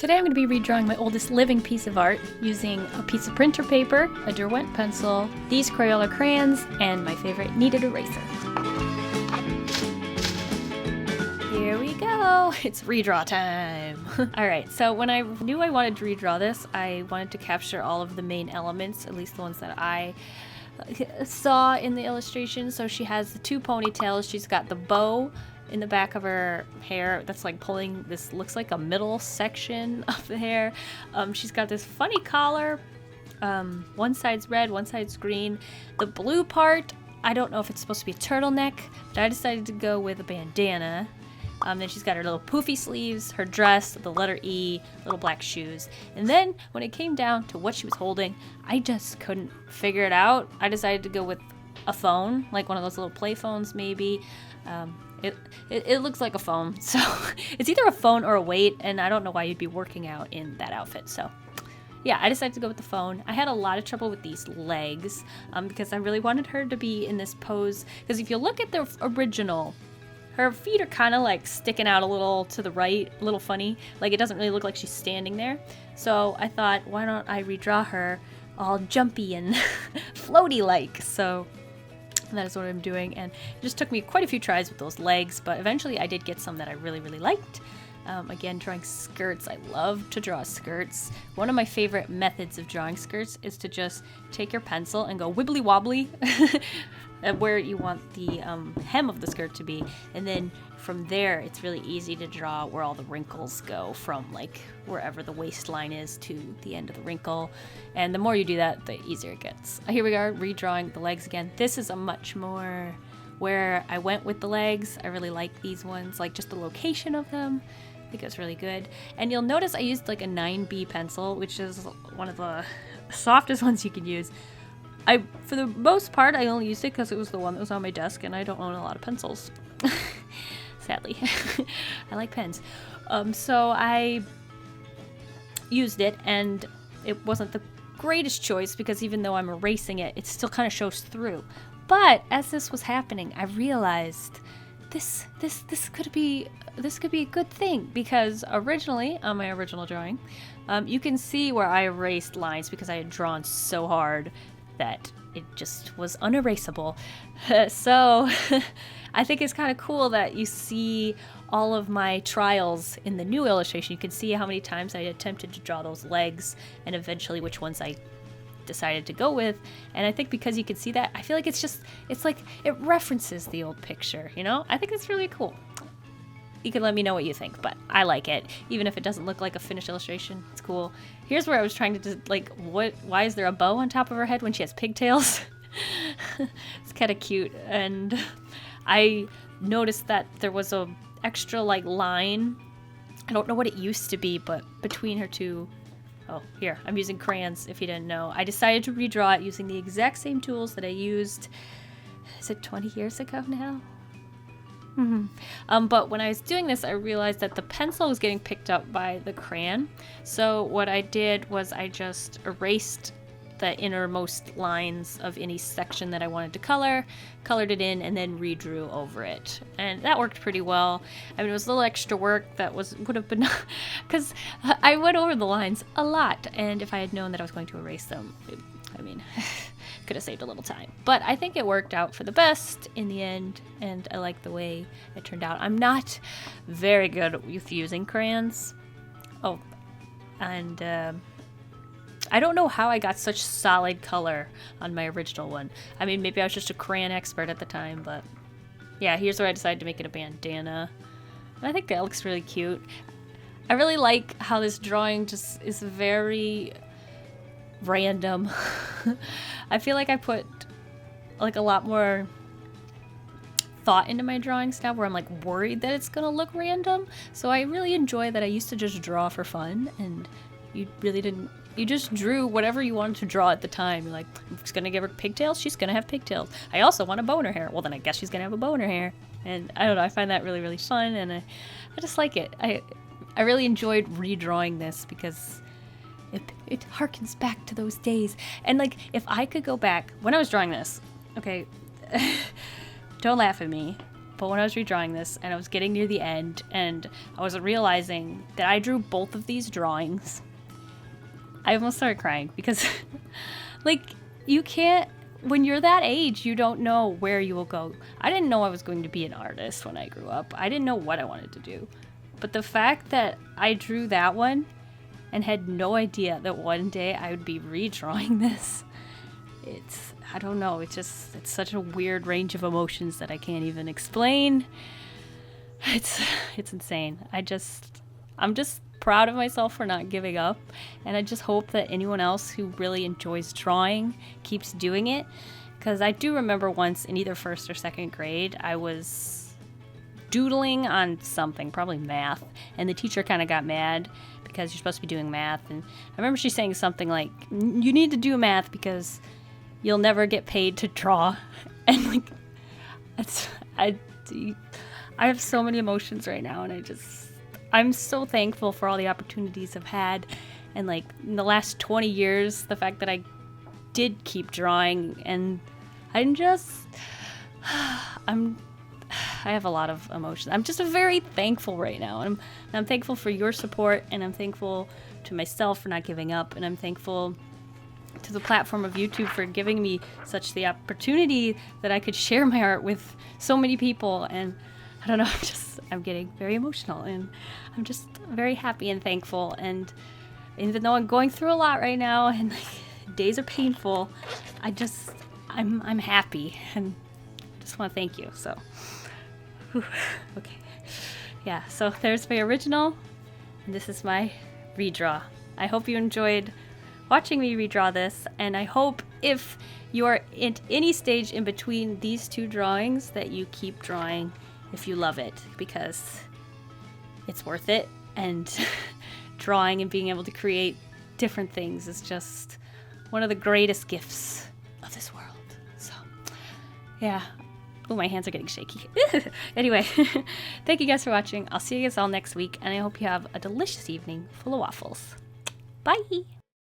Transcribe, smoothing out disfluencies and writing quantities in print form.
Today I'm going to be redrawing my oldest living piece of art using a piece of printer paper, a Derwent pencil, these Crayola crayons, and my favorite kneaded eraser. Here we go! It's redraw time! Alright, so when I knew I wanted to redraw this, I wanted to capture all of the main elements, at least the ones that I saw in the illustration. So she has the two ponytails, she's got the bow in the back of her hair that's like pulling this, looks like a middle section of the hair. She's got this funny collar. One side's red, one side's green. The blue part, I don't know if it's supposed to be a turtleneck, but I decided to go with a bandana. Then she's got her little poofy sleeves, her dress, the letter E, little black shoes. And then when it came down to what she was holding, I just couldn't figure it out. I decided to go with a phone, like one of those little play phones maybe. It looks like a phone, so it's either a phone or a weight, and I don't know why you'd be working out in that outfit. So yeah, I decided to go with the phone. I had a lot of trouble with these legs because I really wanted her to be in this pose, because if you look at the original, her feet are kind of like sticking out a little to the right, a little funny, like it doesn't really look like she's standing there. So I thought, why don't I redraw her all jumpy and floaty like? So that is what I'm doing, and it just took me quite a few tries with those legs, but eventually I did get some that I really liked. Again, drawing skirts, I love to draw skirts. One of my favorite methods of drawing skirts is to just take your pencil and go wibbly wobbly at where you want the hem of the skirt to be, and then from there it's really easy to draw where all the wrinkles go, from like wherever the waistline is to the end of the wrinkle. And the more you do that, the easier it gets. Here we are redrawing the legs again. This is a much more where I went with the legs. I really like these ones, like just the location of them. I think it's really good. And you'll notice I used like a 9B pencil, which is one of the softest ones you can use. For the most part, I only used it because it was the one that was on my desk, and I don't own a lot of pencils. Sadly. I like pens. So I used it, and it wasn't the greatest choice because even though I'm erasing it, it still kind of shows through. But as this was happening, I realized this could be a good thing, because originally on my original drawing, you can see where I erased lines because I had drawn so hard that it just was unerasable. So I think it's kind of cool that you see all of my trials in the new illustration. You can see how many times I attempted to draw those legs and eventually which ones I decided to go with. And I think because you can see that, I feel like it's like it references the old picture, you know? I think it's really cool. You can let me know what you think, but I like it. Even if it doesn't look like a finished illustration, it's cool. Here's where I was trying to why is there a bow on top of her head when she has pigtails? It's kind of cute. And I noticed that there was a extra like line. I don't know what it used to be, but between her two, oh, here, I'm using crayons if you didn't know. I decided to redraw it using the exact same tools that I used, is it 20 years ago now? But when I was doing this, I realized that the pencil was getting picked up by the crayon. So what I did was I just erased the innermost lines of any section that I wanted to colored it in, and then redrew over it. And that worked pretty well. I mean, it was a little extra work that would have been, because I went over the lines a lot, and if I had known that I was going to erase them, I mean, could have saved a little time. But I think it worked out for the best in the end, and I like the way it turned out. I'm not very good with using crayons. Oh, and I don't know how I got such solid color on my original one. I mean, maybe I was just a crayon expert at the time, but yeah, here's where I decided to make it a bandana. And I think that looks really cute. I really like how this drawing just is very random. I feel like I put like a lot more thought into my drawings now, where I'm like worried that it's gonna look random. So I really enjoy that I used to just draw for fun, and you just drew whatever you wanted to draw at the time. You're like, I'm just gonna give her pigtails, she's gonna have pigtails. I also want a bow in her hair, well then I guess she's gonna have a bow in her hair. And I don't know, I find that really fun, and I just like it. I really enjoyed redrawing this because it harkens back to those days. And like, if I could go back when I was drawing this, okay, don't laugh at me, but when I was redrawing this and I was getting near the end and I was realizing that I drew both of these drawings, I almost started crying because like you can't, when you're that age, you don't know where you will go. I didn't know I was going to be an artist when I grew up. I didn't know what I wanted to do. But the fact that I drew that one and had no idea that one day I would be redrawing this, I don't know, it's such a weird range of emotions that I can't even explain. It's insane. I'm just proud of myself for not giving up, and I just hope that anyone else who really enjoys drawing keeps doing it, because I do remember once in either first or second grade I was doodling on something, probably math, and the teacher kind of got mad because you're supposed to be doing math, and I remember she saying something like, you need to do math because you'll never get paid to draw. And like, I have so many emotions right now, and I'm so thankful for all the opportunities I've had. And like in the last 20 years, the fact that I did keep drawing, and I have a lot of emotions. I'm just very thankful right now. And I'm thankful for your support, and I'm thankful to myself for not giving up, and I'm thankful to the platform of YouTube for giving me such the opportunity that I could share my art with so many people. And I don't know, I'm getting very emotional, and I'm just very happy and thankful. And even though I'm going through a lot right now and like, days are painful, I'm happy, and just want to thank you. So whew, okay, yeah, so there's my original, and this is my redraw. I hope you enjoyed watching me redraw this, and I hope if you're at any stage in between these two drawings that you keep drawing if you love it, because it's worth it. And drawing and being able to create different things is just one of the greatest gifts of this world. So yeah. Oh, my hands are getting shaky. Anyway, thank you guys for watching. I'll see you guys all next week, and I hope you have a delicious evening full of waffles. Bye!